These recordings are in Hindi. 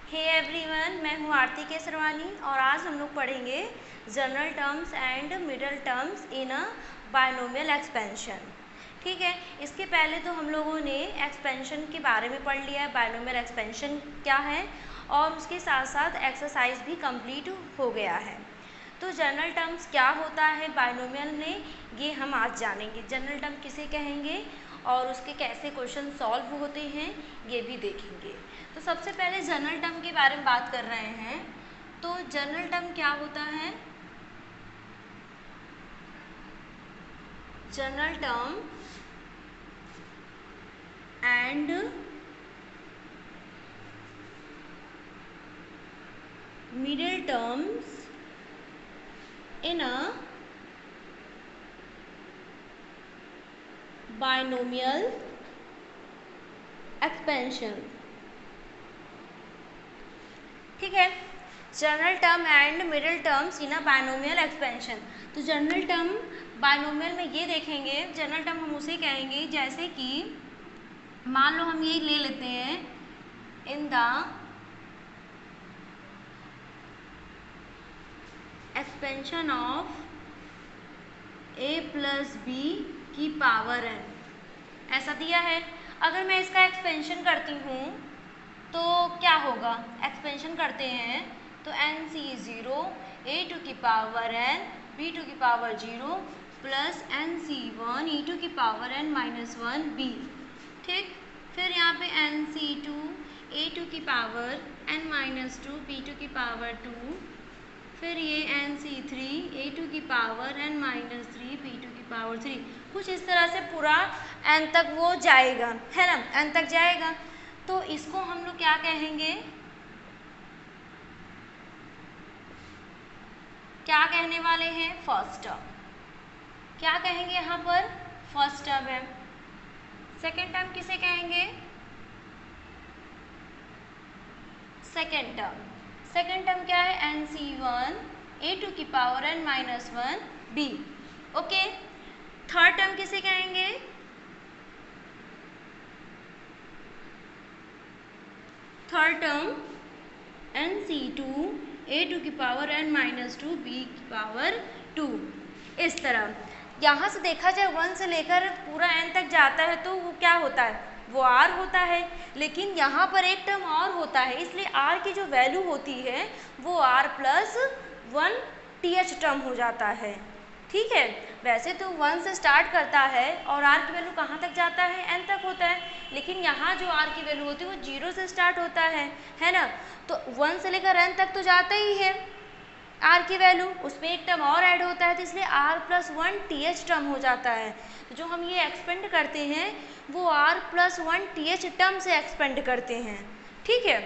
हे एवरीवन, मैं हूँ आरती केसरवानी और आज हम लोग पढ़ेंगे general terms and middle terms in a binomial expansion. ठीक है, इसके पहले तो हम लोगों ने एक्सपेंशन के बारे में पढ़ लिया है, बायनोमियल एक्सपेंशन क्या है, और उसके साथ साथ एक्सरसाइज भी कंप्लीट हो गया है। तो जनरल टर्म्स क्या होता है बायनोमियल में, ये हम आज जानेंगे। जनरल टर्म किसे कहेंगे और उसके कैसे क्वेश्चन सॉल्व होते हैं ये भी देखेंगे। तो सबसे पहले जनरल टर्म के बारे में बात कर रहे हैं। तो जनरल टर्म क्या होता है? General term and middle terms in a binomial expansion. ठीक है, general term and middle terms in a binomial expansion. तो जनरल टर्म बायनोमियल में ये देखेंगे, जनरल टर्म हम उसे कहेंगे जैसे कि मान लो हम ये ले लेते हैं, in the expansion of a plus B की पावर n, ऐसा दिया है। अगर मैं इसका एक्सपेंशन करती हूँ तो क्या होगा? एक्सपेंशन करते हैं तो एन सी 0 a टू की पावर n b टू की power 0 plus N C 1 e two की पावर n माइनस 1 b। ठीक, फिर यहाँ पे एन सी 2 a टू की power n minus 2 b two की पावर 2, फिर ये एन सी 3 ए टू की power n minus 3 B two की पावर 3। कुछ इस तरह से पूरा n तक वो जाएगा, है ना, n तक जाएगा। तो इसको हम लोग क्या कहेंगे? क्या कहने वाले हैं? First term. क्या कहेंगे यहाँ पर? फर्स्ट टर्म है। सेकेंड टर्म किसे कहेंगे? Second term. सेकेंड टर्म क्या है? एन सी 1 ए टू की power n minus 1 B. Okay, third term किसे कहेंगे? Third term N C 2 A two की पावर n माइनस 2 बी की पावर 2। इस तरह यहाँ से देखा जाए 1 से लेकर पूरा n तक जाता है तो वो क्या होता है? वो r होता है। लेकिन यहाँ पर एक टर्म और होता है, इसलिए r की जो वैल्यू होती है वो r प्लस 1 th टर्म हो जाता है। ठीक है, वैसे तो 1 से स्टार्ट करता है और r की वैल्यू कहाँ तक जाता है? n तक होता है। लेकिन यहाँ जो r की वैल्यू होती है वो 0 से स्टार्ट होता है ना। तो 1 से लेकर n तक तो जाता ही है r की वैल्यू, उसमें एक टर्म और ऐड होता है तो इसलिए r प्लस 1 th टर्म हो जाता है। तो जो हम ये एक्सपेंड करते हैं वो r प्लस 1 th टर्म से एक्सपेंड करते हैं। ठीक है,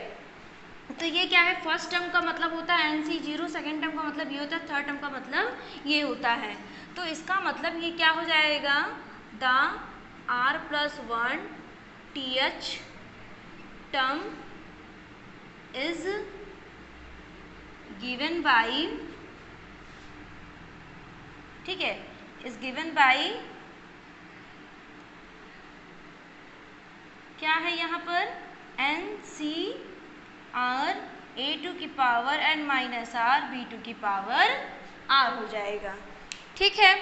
तो ये क्या है? फर्स्ट टर्म का मतलब होता है एन सी 0, सेकेंड टर्म का मतलब ये होता है, थर्ड टर्म का मतलब ये होता है। तो इसका मतलब ये क्या हो जाएगा? The r plus 1 th term is given by, ठीक है, इज गिवन बाई, क्या है यहाँ पर? N C R A two की power n minus R B two की पावर r हो जाएगा। ठीक है,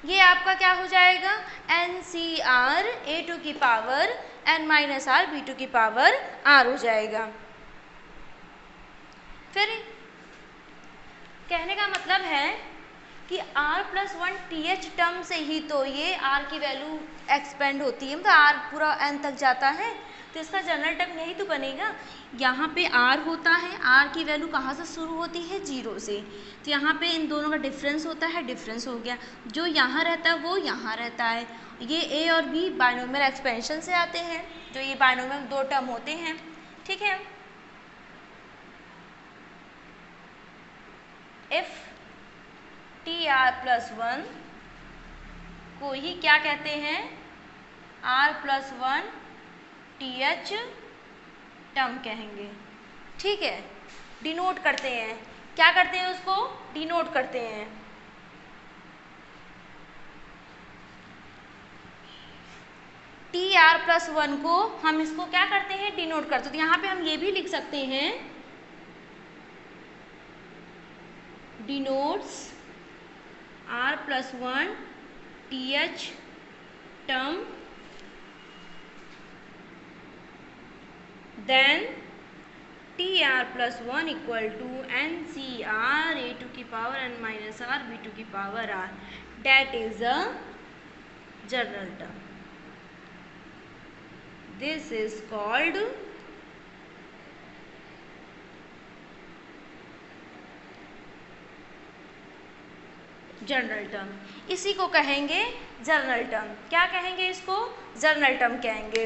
ये आपका क्या हो जाएगा? N C R A two की power n minus R B two की पावर r हो जाएगा। फिर कहने का मतलब है कि r प्लस 1 th टर्म से ही तो ये r की वैल्यू एक्सपेंड होती है, मतलब r पूरा n तक जाता है, तो इसका जनरल टर्म यही तो बनेगा। यहाँ पे r होता है, r की वैल्यू कहाँ से शुरू होती है? 0 से, तो यहाँ पे इन दोनों का डिफरेंस होता है, डिफरेंस हो गया, जो यहाँ रहता है वो यहाँ रहता है। ये a और b बायनोमियल एक्सपेंशन से आते हैं, जो ये बायनोमियल दो टर्म होते हैं। ठीक है, इफ टी आर प्लस 1 को ही क्या कहते हैं? r प्लस 1 th टर्म कहेंगे। ठीक है, डिनोट करते हैं, क्या करते हैं? उसको डिनोट करते हैं। टी आर प्लस 1 को हम इसको क्या करते हैं, डिनोट करते हैं। तो यहाँ पे हम ये भी लिख सकते हैं, denotes R plus 1 T H term then T R plus 1 equal to N C R A two की power N minus R B two की power R, that is a general term. This is called general term. इसी को कहेंगे जनरल टर्म। क्या कहेंगे इसको, जनरल टर्म कहेंगे।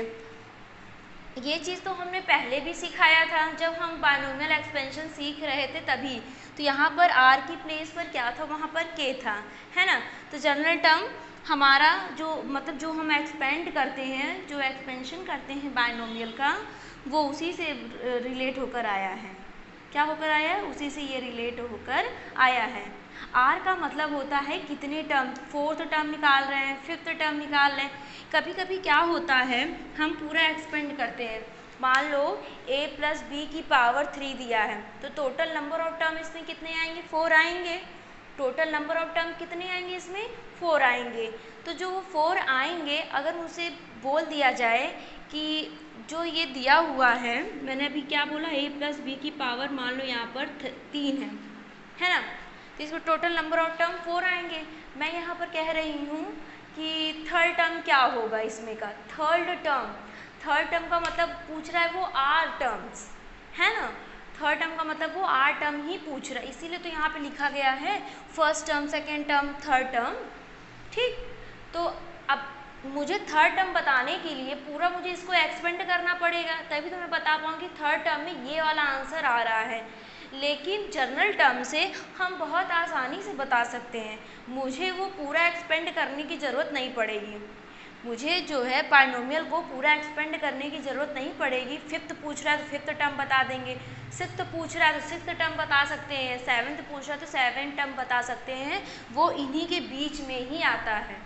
ये चीज़ तो हमने पहले भी सिखाया था जब हम बायनोमियल एक्सपेंशन सीख रहे थे तभी। तो यहाँ पर आर की प्लेस पर क्या था, वहाँ पर के था, है ना। तो जनरल टर्म हमारा जो मतलब जो हम एक्सपेंड करते हैं, जो एक्सपेंशन करते हैं बायनोमियल का, वो उसी से रिलेट होकर आया है। क्या होकर आया है, उसी से ये रिलेट होकर आया है। आर का मतलब होता है कितने टर्म, फोर्थ टर्म निकाल रहे हैं, फिफ्थ टर्म निकाल रहे हैं। कभी कभी क्या होता है, हम पूरा एक्सपेंड करते हैं। मान लो a प्लस बी की पावर 3 दिया है, तो टोटल नंबर ऑफ टर्म इसमें कितने आएंगे, 4 आएंगे। टोटल नंबर ऑफ टर्म कितने आएंगे इसमें, 4 आएंगे। तो जो वो 4 आएंगे, अगर उसे बोल दिया जाए कि जो ये दिया हुआ है, मैंने अभी क्या बोला, a प्लस बी की पावर मान लो यहाँ पर 3 है ना, तो इसमें टोटल नंबर ऑफ टर्म 4 आएंगे। मैं यहाँ पर कह रही हूँ कि थर्ड टर्म क्या होगा इसमें का, थर्ड टर्म का मतलब पूछ रहा है वो आर टर्म्स, है ना। थर्ड टर्म का मतलब वो आर टर्म ही पूछ रहा है, इसीलिए तो यहाँ पे लिखा गया है first term, second term, third term. ठीक, तो अब मुझे थर्ड टर्म बताने के लिए पूरा मुझे इसको एक्सपेंड करना पड़ेगा, तभी तो मैं बता पाऊँगी थर्ड टर्म में ये वाला आंसर आ रहा है। लेकिन जनरल टर्म से हम बहुत आसानी से बता सकते हैं, मुझे वो पूरा एक्सपेंड करने की ज़रूरत नहीं पड़ेगी। मुझे जो है बायनोमियल को पूरा एक्सपेंड करने की ज़रूरत नहीं पड़ेगी। फिफ्थ पूछ रहा है तो फिफ्थ टर्म बता देंगे, सिक्स्थ पूछ रहा है तो सिक्स्थ टर्म बता सकते हैं, सेवन्थ पूछ रहा है तो सेवेंथ टर्म बता सकते हैं। वो इन्हीं के बीच में ही आता है,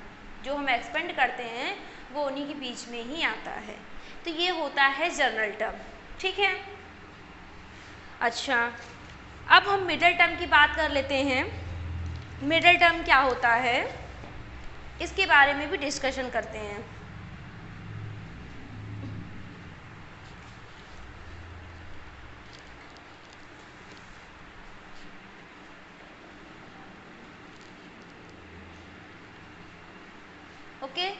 जो हम एक्सपेंड करते हैं वो उन्हीं के बीच में ही आता है। तो ये होता है जनरल टर्म, ठीक है। अच्छा, अब हम मिडल टर्म की बात कर लेते हैं। मिडल टर्म क्या होता है, इसके बारे में भी डिस्कशन करते हैं। ओके,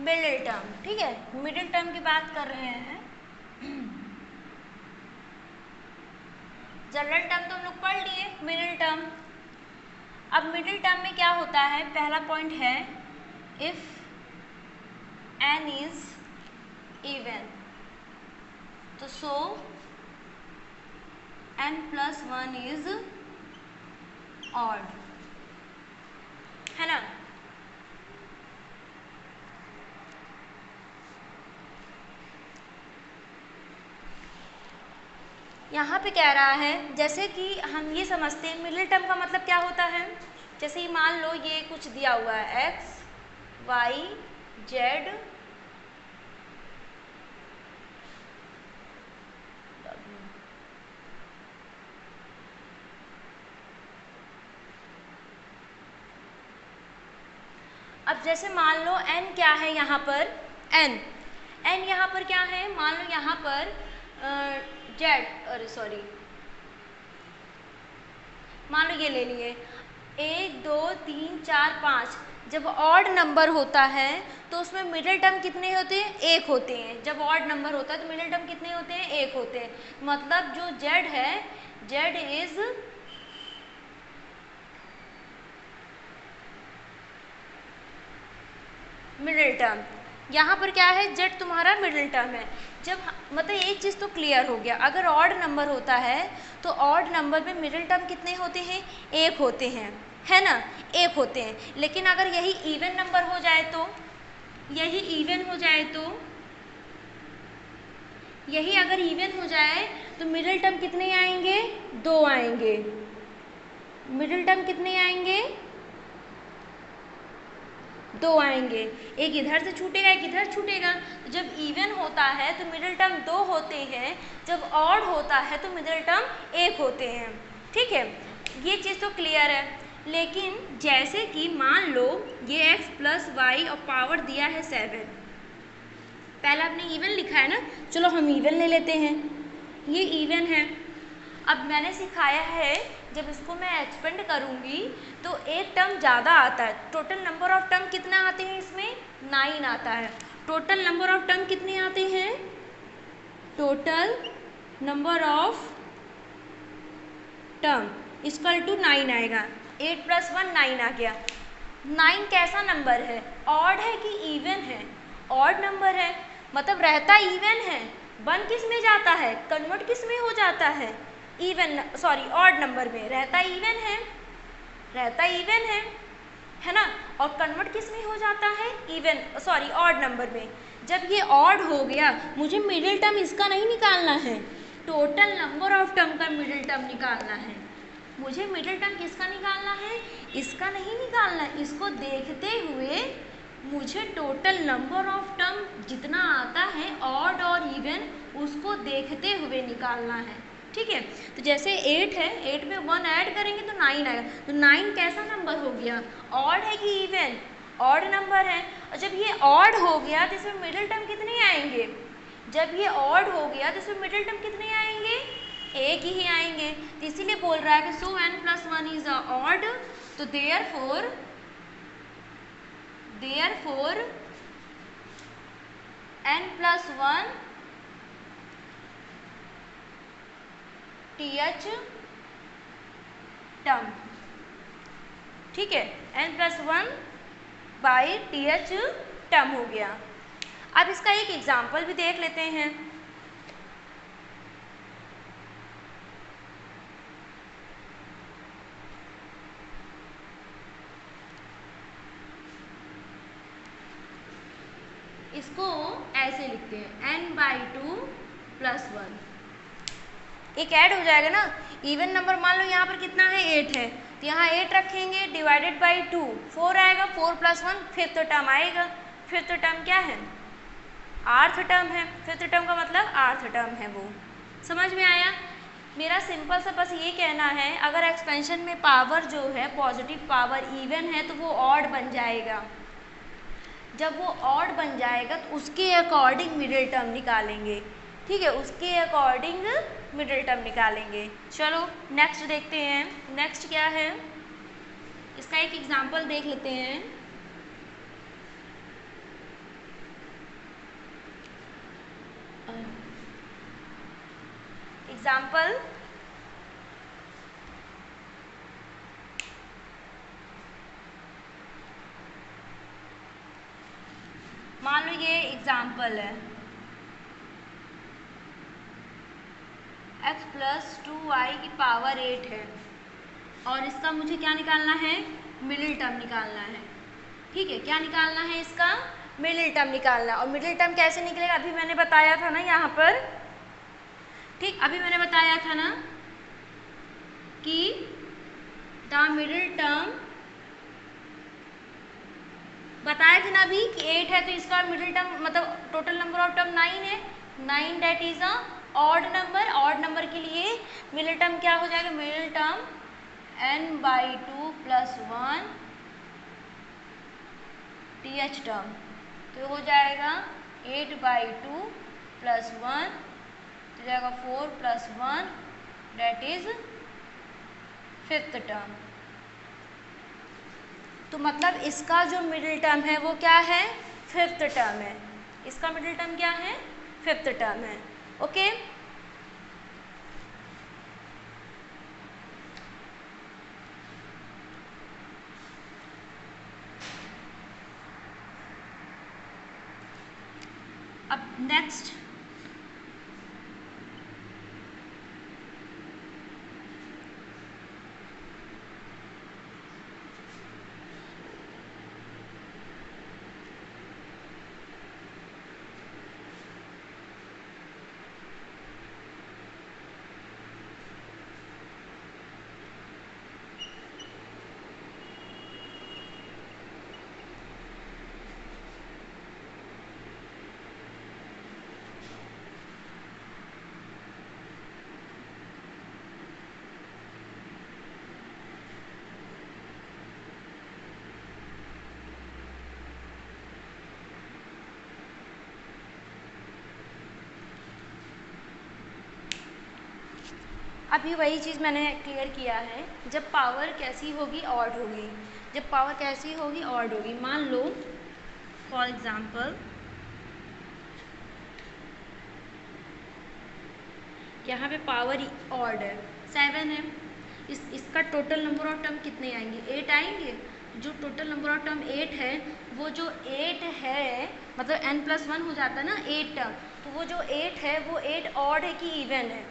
मिडिल टर्म, ठीक है, मिडिल टर्म की बात कर रहे हैं। जनरल टर्म तो हम लोग पढ़ लिए, मिडिल टर्म। अब मिडिल टर्म में क्या होता है, पहला पॉइंट है इफ n इज इवन, तो सो n प्लस 1 इज ऑड, है ना। यहाँ पे कह रहा है, जैसे कि हम ये समझते हैं मिडिल टर्म का मतलब क्या होता है। जैसे ही मान लो ये कुछ दिया हुआ है x, y, z, अब जैसे मान लो n क्या है यहाँ पर, n यहाँ पर क्या है, मान लो यहाँ पर मान लो ये ले लिए 1 2 3 4 5। जब ऑड नंबर होता है तो उसमें मिडिल टर्म कितने होते हैं, 1 होते हैं। जब ऑड नंबर होता है तो मिडिल टर्म कितने होते हैं, 1 होते हैं। मतलब जो z है, z इज मिडिल टर्म। यहाँ पर क्या है, z तुम्हारा मिडिल टर्म है। जब मतलब एक चीज़ तो क्लियर हो गया, अगर ऑड नंबर होता है तो ऑड नंबर में मिडिल टर्म कितने होते हैं, 1 होते हैं। है ना, 1 होते हैं। लेकिन अगर यही इवन नंबर हो जाए तो, यही इवन हो जाए तो, यही अगर इवन हो जाए तो मिडिल टर्म कितने आएंगे, 2 आएंगे। मिडिल टर्म कितने आएंगे, 2 आएंगे। एक इधर से छूटेगा, एक इधर छूटेगा। तो जब इवन होता है तो मिडिल टर्म 2 होते हैं, जब ऑड होता है तो मिडिल टर्म 1 होते हैं। ठीक है, ये चीज़ तो क्लियर है। लेकिन जैसे कि मान लो ये x प्लस वाई और पावर दिया है 7, पहले आपने इवन लिखा है ना, चलो हम इवन ले लेते हैं, ये इवन है। अब मैंने सिखाया है जब इसको मैं एक्सपेंड करूँगी तो एक टर्म ज़्यादा आता है। टोटल नंबर ऑफ टर्म कितना आते हैं इसमें, 9 आता है। टोटल नंबर ऑफ टर्म कितने आते हैं, total number of term equal to 9 आएगा। 8 + 1 9 आ गया। 9 कैसा नंबर है, ऑड है कि इवन है, ऑड नंबर है, मतलब रहता इवन है, बन किस में जाता है, कन्वर्ट किस में हो जाता है, इवन, सॉरी ऑड नंबर में, रहता इवन है, रहता इवन है ना, और कन्वर्ट किस में हो जाता है, इवन, सॉरी ऑड नंबर में। जब ये ऑड हो गया, मुझे मिडिल टर्म इसका नहीं निकालना है, टोटल नंबर ऑफ टर्म का मिडिल टर्म निकालना है। मुझे मिडिल टर्म किसका निकालना है, इसका नहीं निकालना है। इसको देखते हुए मुझे टोटल नंबर ऑफ टर्म जितना आता है ऑड और इवन, उसको देखते हुए निकालना है। ठीक है, तो जैसे 8 है, 8 में 1 ऐड करेंगे तो 9 आएगा। तो 9 कैसा नंबर हो गया, ऑड है कि इवन, ऑड नंबर है। और जब ये ऑड हो गया तो इसमें मिडिल टर्म कितने आएंगे, जब ये ऑड हो गया तो इसमें मिडिल टर्म कितने आएंगे, 1 ही आएंगे। तो इसीलिए बोल रहा है कि सो n + 1 इज ऑड, तो देयरफॉर n + 1 th टर्म। ठीक है, n + 1 बाई th टर्म हो गया। अब इसका एक एग्जाम्पल भी देख लेते हैं। इसको ऐसे लिखते हैं n/2 + 1, एक ऐड हो जाएगा ना। इवन नंबर मान लो यहाँ पर कितना है, 8 है, तो यहाँ 8 रखेंगे, डिवाइडेड बाई 2 4 आएगा, 4 + 1 फिफ्थ टर्म आएगा। फिफ्थ टर्म क्या है, आर्थ टर्म है। फिफ्थ टर्म का मतलब आर्थ टर्म है, वो समझ में आया। मेरा सिंपल सा बस ये कहना है, अगर एक्सपेंशन में पावर जो है, पॉजिटिव पावर इवन है, तो वो ऑड बन जाएगा। जब वो ऑड बन जाएगा तो उसके अकॉर्डिंग मिडिल टर्म निकालेंगे। ठीक है, उसके अकॉर्डिंग मिडिल टर्म निकालेंगे। चलो नेक्स्ट देखते हैं, नेक्स्ट क्या है, इसका एक एग्जांपल देख लेते हैं। एग्जांपल, मान लो ये एग्जांपल है, x + 2y⁴ है, और इसका मुझे क्या निकालना है, मिडिल टर्म निकालना है। ठीक है, क्या निकालना है, इसका मिडिल टर्म निकालना। और मिडिल टर्म कैसे निकलेगा, अभी मैंने बताया था ना यहाँ पर। ठीक, अभी मैंने बताया था ना कि द मिडिल टर्म, बताया था ना अभी कि 8 है तो इसका मिडिल टर्म मतलब टोटल नंबर ऑफ टर्म 9 है, 9 that is a odd number. Odd number के लिए मिडिल टर्म क्या हो जाएगा, middle term n/2 + 1 th term, तो हो जाएगा 8/2 + 1, तो जाएगा 4 + 1 दैट इज फिफ्थ टर्म। तो मतलब इसका जो मिडिल टर्म है वो क्या है, फिफ्थ टर्म है। इसका मिडिल टर्म क्या है, फिफ्थ टर्म है। ओके, अब नेक्स्ट अभी वही चीज़ मैंने क्लियर किया है, जब पावर कैसी होगी, ऑड होगी। जब पावर कैसी होगी, ऑड होगी। मान लो फॉर एग्जांपल यहाँ पे पावर ऑड है, 7 है, इसका टोटल नंबर ऑफ टर्म कितने आएंगे, 8 आएंगे। जो टोटल नंबर ऑफ टर्म 8 है, वो जो 8 है मतलब n+1 हो जाता है ना 8 टर्म, तो वो जो 8 है वो 8 ऑड है कि इवन है।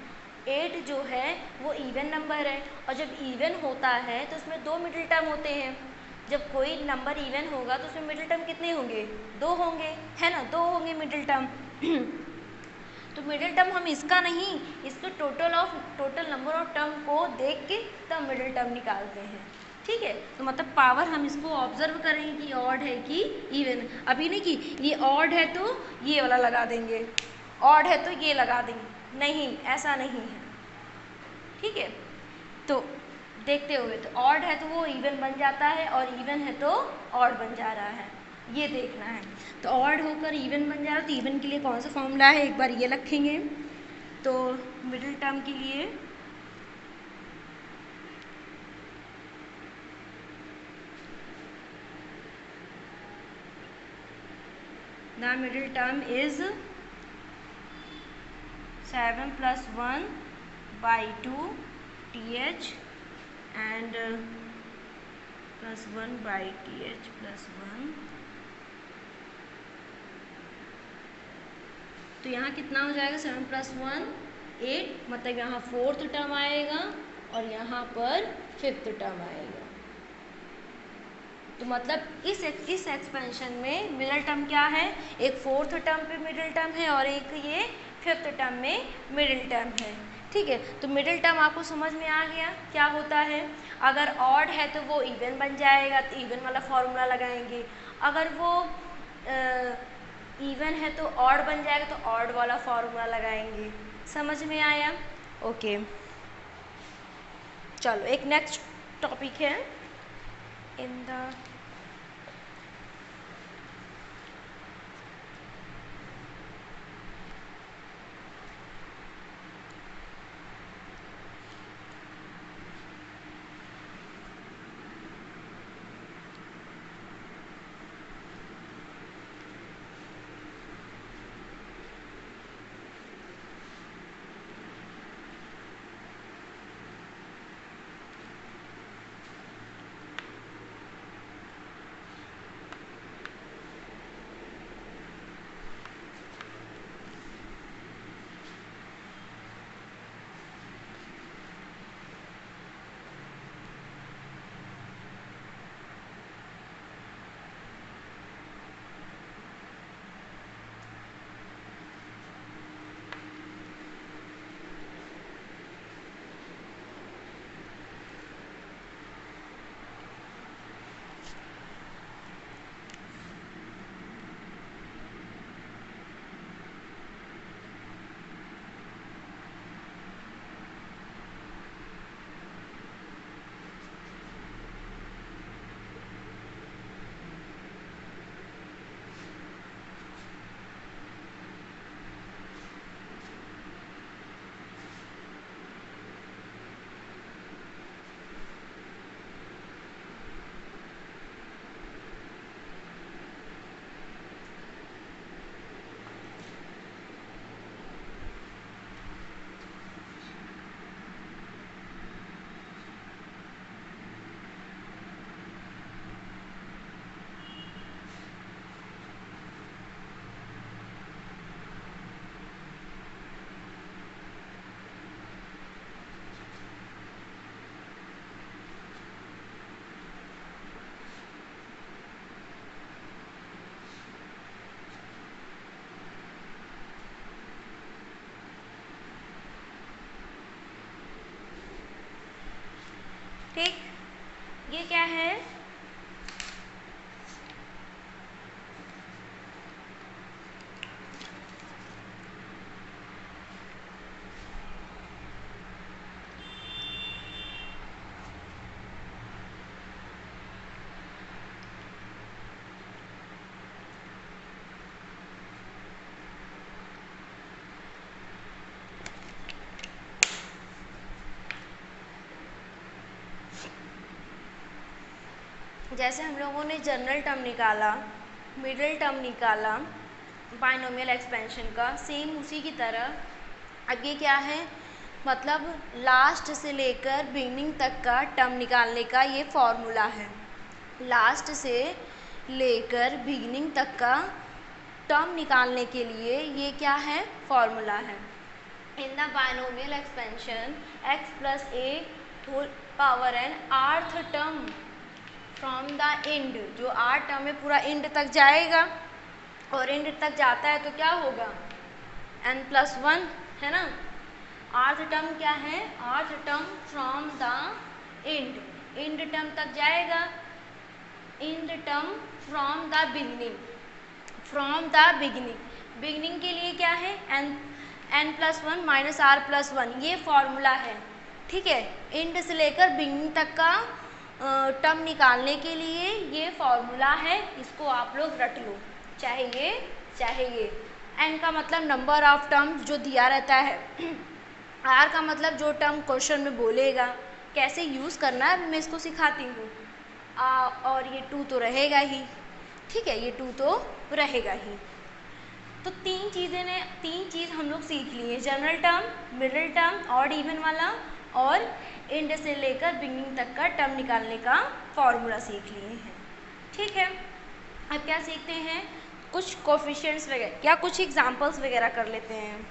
8 जो है वो इवन नंबर है, और जब इवन होता है तो उसमें 2 मिडिल टर्म होते हैं। जब कोई नंबर इवन होगा तो उसमें मिडिल टर्म कितने होंगे, 2 होंगे, है ना, 2 होंगे मिडिल टर्म। तो मिडिल टर्म हम इसका नहीं, इसके टोटल नंबर ऑफ टर्म को देख के तब मिडिल टर्म निकालते हैं। ठीक है, तो मतलब पावर हम इसको ऑब्जर्व करेंगे कि ऑड है कि इवन। अभी नहीं कि ये ऑड है तो ये वाला लगा देंगे, ऑड है तो ये लगा देंगे, नहीं, ऐसा नहीं है। ठीक है, तो देखते हुए, तो ऑड है तो वो इवन बन जाता है, और इवन है तो ऑड बन जा रहा है, ये देखना है। तो ऑड होकर इवन बन जा रहा है, तो इवन के लिए कौन सा फॉर्मूला है, एक बार ये रखेंगे। तो मिडिल टर्म के लिए the middle term is 7 + 1/2 th and +1/th +1। तो यहाँ कितना हो जाएगा, 7 + 1 8, मतलब यहाँ 4th टर्म आएगा और यहाँ पर 5th टर्म आएगा। तो मतलब इस एक्सपेंशन में मिडिल टर्म क्या है, एक 4th टर्म पे मिडिल टर्म है और एक ये 5th टर्म में मिडिल टर्म है। ठीक है, तो मिडिल टर्म आपको समझ में आ गया क्या होता है। अगर ऑड है तो वो इवन बन जाएगा, तो इवन वाला फॉर्मूला लगाएंगे। अगर वो इवन है तो ऑड बन जाएगा, तो ऑड वाला फॉर्मूला लगाएंगे। समझ में आया? ओके, चलो एक नेक्स्ट टॉपिक है इन द जैसे हम लोगों ने जनरल टर्म निकाला, मिडिल टर्म निकाला बाइनोमियल एक्सपेंशन का, सेम उसी की तरह अब ये क्या है, मतलब लास्ट से लेकर बिगिनिंग तक का टर्म निकालने का ये फॉर्मूला है। लास्ट से लेकर बिगिनिंग तक का टर्म निकालने के लिए ये क्या है, फॉर्मूला है। In the binomial expansion x plus A whole power n rth term from the end, जो आर्थ टर्म है पूरा एंड तक जाएगा, और एंड तक जाता है तो क्या होगा, n प्लस 1 है ना। आर्थ टर्म क्या है, rth term from the end, nth term तक जाएगा, nth term from the beginning, from the beginning, beginning के लिए क्या है, n plus 1 minus R plus 1, ये फॉर्मूला है। ठीक है, एंड से लेकर बिगिनिंग तक का टर्म निकालने के लिए ये फॉर्मूला है, इसको आप लोग रट लो, चाहे ये। n का मतलब नंबर ऑफ टर्म्स जो दिया रहता है, r का मतलब जो टर्म क्वेश्चन में बोलेगा, कैसे यूज़ करना है मैं इसको सिखाती हूँ। और ये 2 तो रहेगा ही, ठीक है, ये 2 तो रहेगा ही। तो तीन चीज़ हम लोग सीख लिए, general term, middle term, odd even वाला, और एंड से लेकर बिगिनिंग तक का टर्म निकालने का फॉर्मूला सीख लिए हैं। ठीक है, अब क्या सीखते हैं, कुछ कोफिशिएंट्स वगैरह, क्या कुछ एग्जांपल्स वगैरह कर लेते हैं।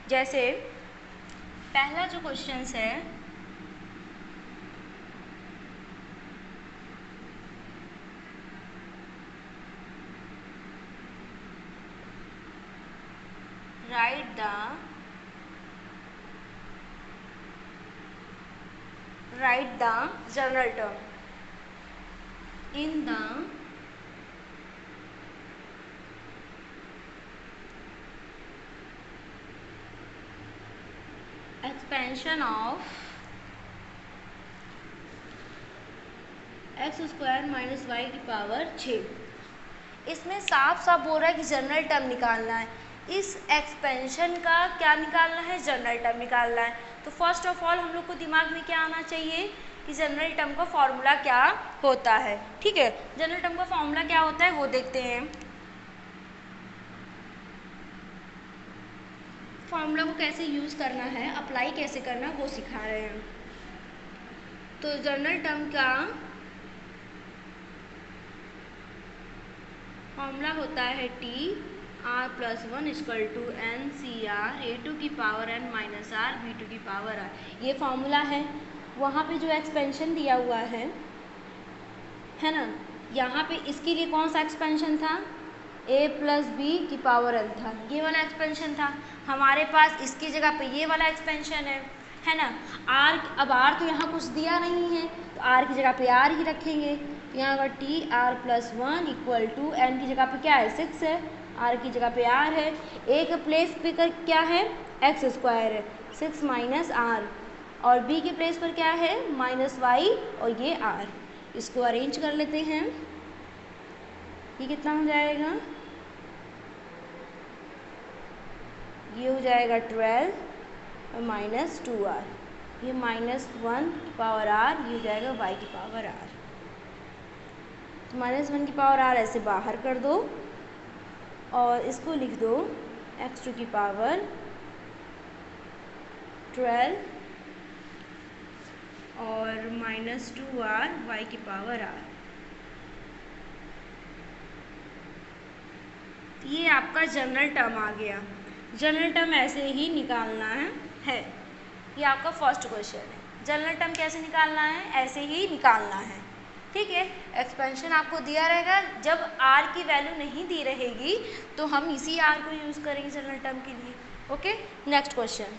जैसे पहला जो क्वेश्चन है, write the general term in the expansion of x square minus Y की पावर 6। इसमें साफ साफ बोल रहा है कि जनरल टर्म निकालना है, इस एक्सपेंशन का क्या निकालना है, जनरल टर्म निकालना है। तो फर्स्ट ऑफ ऑल हम लोग को दिमाग में क्या आना चाहिए कि जनरल टर्म का फॉर्मूला क्या होता है। ठीक है, जनरल टर्म का फॉर्मूला क्या होता है वो देखते हैं। फॉर्मूला को कैसे यूज़ करना है, अप्लाई कैसे करना है वो सिखा रहे हैं। तो जनरल टर्म का फॉर्मूला होता है T R plus 1 equal to N C R A two की power N minus R B two की पावर आर। ये फॉर्मूला है। वहाँ पे जो एक्सपेंशन दिया हुआ है ना, यहाँ पे इसके लिए कौन सा एक्सपेंशन था, a प्लस बी की पावर एन था, ये वाला एक्सपेंशन था। हमारे पास इसकी जगह पे ये वाला एक्सपेंशन है ना। आर, अब आर तो यहाँ कुछ दिया नहीं है तो आर की जगह पे आर ही रखेंगे। यहाँ पर T R plus 1 equal to N की जगह पे क्या है 6 है, आर की जगह पे आर है, ए के प्लेस पे कर क्या है एक्स स्क्वायर है 6 माइनस आर, और बी के प्लेस पर क्या है माइनस वाई और ये आर। इसको अरेंज कर लेते हैं, ये कितना हो जाएगा, ये हो जाएगा 12 और माइनस 2r, ये माइनस 1 की पावर r, ये हो जाएगा y की पावर r। तो माइनस 1 की पावर r ऐसे बाहर कर दो और इसको लिख दो x2 की पावर 12 और माइनस 2r y की पावर r। ये आपका जनरल टर्म आ गया। जनरल टर्म ऐसे ही निकालना है। ये आपका फर्स्ट क्वेश्चन है, जनरल टर्म कैसे निकालना है, ऐसे ही निकालना है। ठीक है, एक्सपेंशन आपको दिया रहेगा, जब r की वैल्यू नहीं दी रहेगी तो हम इसी r को यूज़ करेंगे जनरल टर्म के लिए। Okay, next question.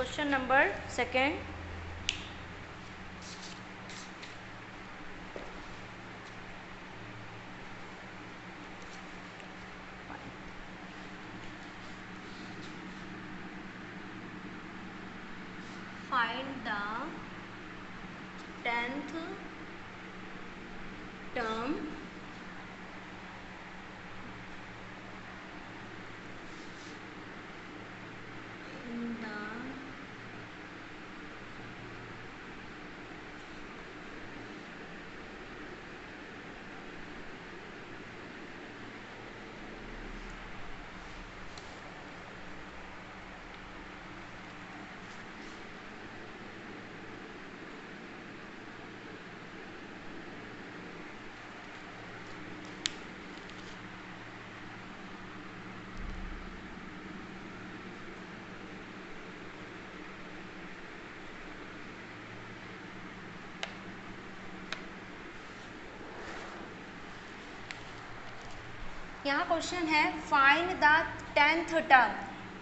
Question number second, find the 10th term in the यहाँ क्वेश्चन है find the 10th term.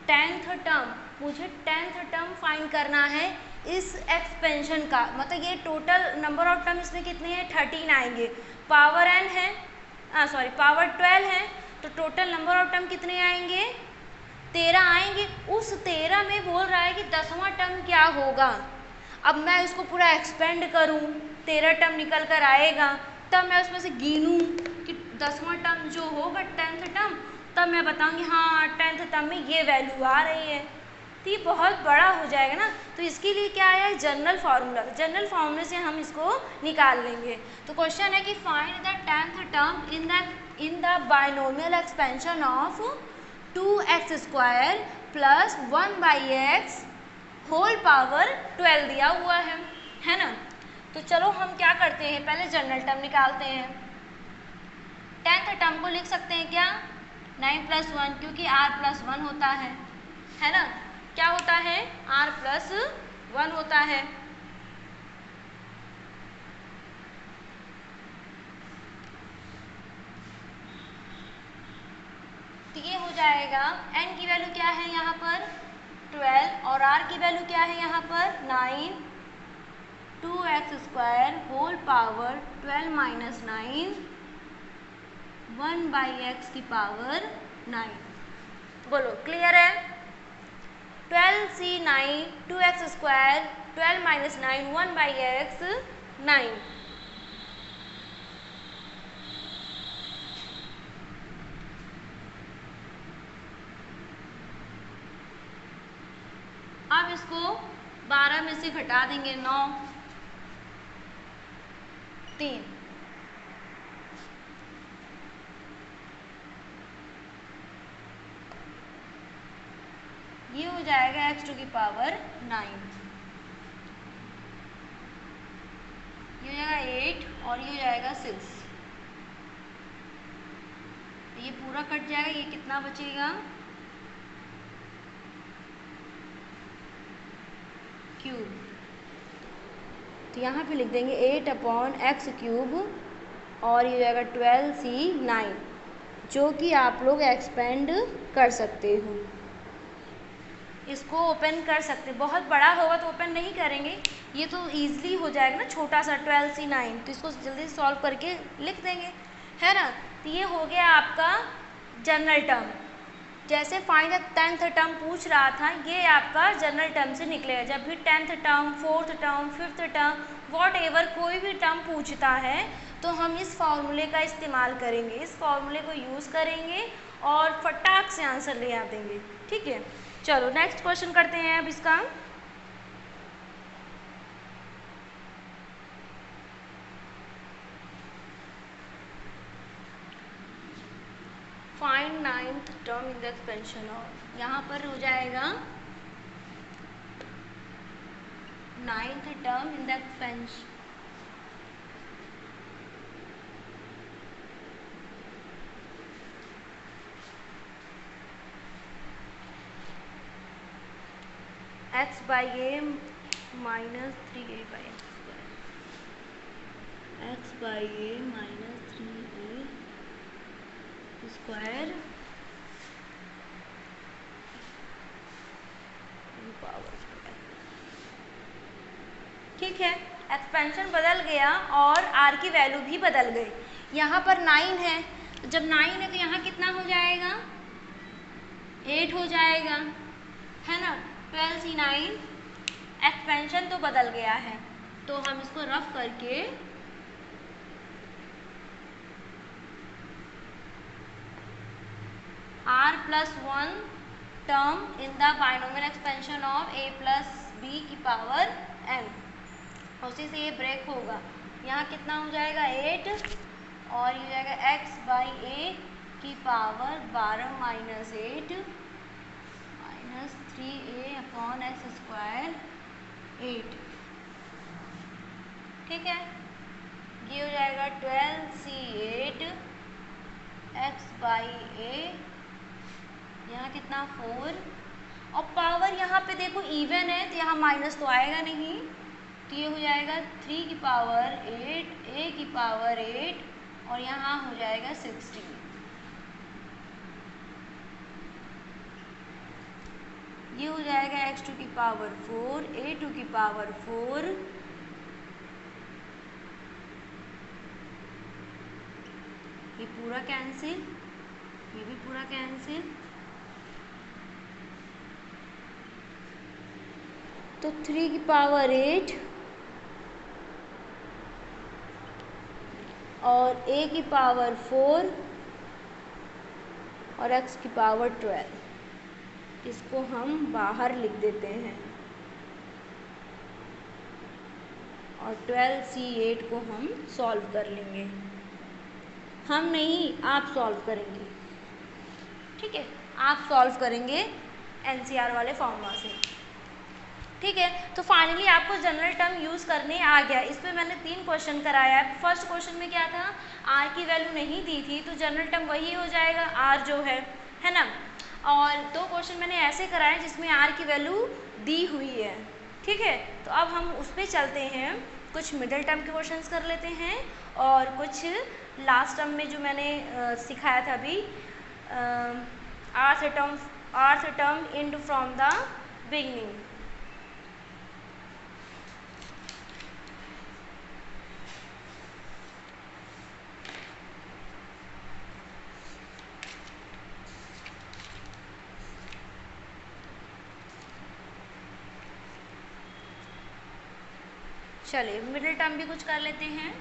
10th term, मुझे 10th टर्म फाइंड करना है इस एक्सपेंशन का। मतलब ये टोटल नंबर ऑफ टर्म इसमें कितने हैं, 13 आएंगे। पावर n है, पावर 12 है, तो टोटल नंबर ऑफ टर्म कितने आएंगे, 13 आएंगे। उस 13 में बोल रहा है कि 10वां टर्म क्या होगा। अब मैं इसको पूरा एक्सपेंड करूं, 13 टर्म निकल कर आएगा, तब मैं उसमें से गिनूं कि 10वां टर्म जो होगा 10th टर्म, तब मैं बताऊंगी हाँ 10th टर्म में ये वैल्यू आ रही है। तो ये बहुत बड़ा हो जाएगा ना, तो इसके लिए क्या है, जनरल फार्मूला। जनरल फार्मूले से हम इसको निकाल लेंगे। तो क्वेश्चन है कि find the 10th term in the binomial expansion of 2x² plus 1/x whole power 12 दिया हुआ है ना। तो चलो हम क्या करते हैं, पहले जनरल टर्म निकालते हैं। 10th टर्म को लिख सकते हैं क्या, 9 + 1, क्योंकि r + 1 होता है ना। क्या होता है, r + 1 होता है। तो ये हो जाएगा, n की वैल्यू क्या है यहाँ पर 12 और r की वैल्यू क्या है यहाँ पर 9, 2x² होल पावर 12 - 9 1/x की पावर 9। बोलो क्लियर है। 12c9 2x² 12 - 9 1/x 9। अब इसको 12 में से घटा देंगे 9, 3। ये हो जाएगा x² की पावर 9, ये हो जाएगा 8 और ये हो जाएगा 6। ये पूरा कट जाएगा, ये कितना बचेगा, क्यूब। तो यहाँ पे लिख देंगे 8/x³ और ये हो जाएगा 12c9, जो कि आप लोग एक्सपेंड कर सकते हो। इसको ओपन कर सकते, बहुत बड़ा होगा तो ओपन नहीं करेंगे, ये तो ईजिली हो जाएगा ना, छोटा सा 12c9, तो इसको जल्दी सॉल्व करके लिख देंगे, है ना। तो ये हो गया आपका जनरल टर्म। जैसे फाइंड द 10th टर्म पूछ रहा था, ये आपका जनरल टर्म से निकलेगा। जब भी 10th term, 4th term, 5th term, what ever कोई भी टर्म पूछता है, तो हम इस फॉर्मूले का इस्तेमाल करेंगे, इस फॉर्मूले को यूज़ करेंगे और फटाक से आंसर ले आ देंगे। ठीक है, चलो नेक्स्ट क्वेश्चन करते हैं अब इसका। Find 9th term in the expansion of, यहाँ पर हो जाएगा 9th term in the expansion x/a minus 3a/x², x/a minus 3a² power 12। ठीक है, एक्सपेंशन बदल गया और r की वैल्यू भी बदल गई। यहाँ पर 9 है, तो जब 9 है तो यहाँ कितना हो जाएगा, 8 हो जाएगा, है ना। 12c9 एक्सपेंशन तो बदल गया है, तो हम इसको रफ करके r+1 term in the binomial expansion of a + b की पावर n, उसी से ये ब्रेक होगा। यहाँ कितना हो जाएगा 8 और ये हो जाएगा x/a की पावर 12 - 8 -3a/x², 8, ठीक है। ये हो जाएगा 12c8 x/a, यहाँ कितना 4, और पावर यहाँ पे देखो इवन है तो यहाँ माइनस तो आएगा नहीं, तो ये हो जाएगा 3 की पावर 8 a की पावर 8 और यहाँ हो जाएगा 16। ये हो जाएगा x2 की पावर 4 a2 की पावर 4, ये पूरा कैंसिल, ये भी पूरा कैंसिल, तो 3 की पावर 8 और a की पावर 4 और x की पावर 12, इसको हम बाहर लिख देते हैं और 12c8 को हम सॉल्व कर लेंगे। हम नहीं, आप सॉल्व करेंगे, ठीक है, आप सॉल्व करेंगे एनसीआर वाले फॉर्मूला से, ठीक है। तो फाइनली आपको जनरल टर्म यूज़ करने आ गया। इस पर मैंने 3 क्वेश्चन कराया है। फर्स्ट क्वेश्चन में क्या था, आर की वैल्यू नहीं दी थी, तो जनरल टर्म वही हो जाएगा आर जो है ना। और 2 क्वेश्चन मैंने ऐसे कराए जिसमें आर की वैल्यू दी हुई है, ठीक है। तो अब हम उस पर चलते हैं, कुछ मिडिल टर्म के क्वेश्चंस कर लेते हैं और कुछ लास्ट टर्म में जो मैंने सिखाया था अभी, rth term end from the beginning. चलिए मिडिल टर्म भी कुछ कर लेते हैं।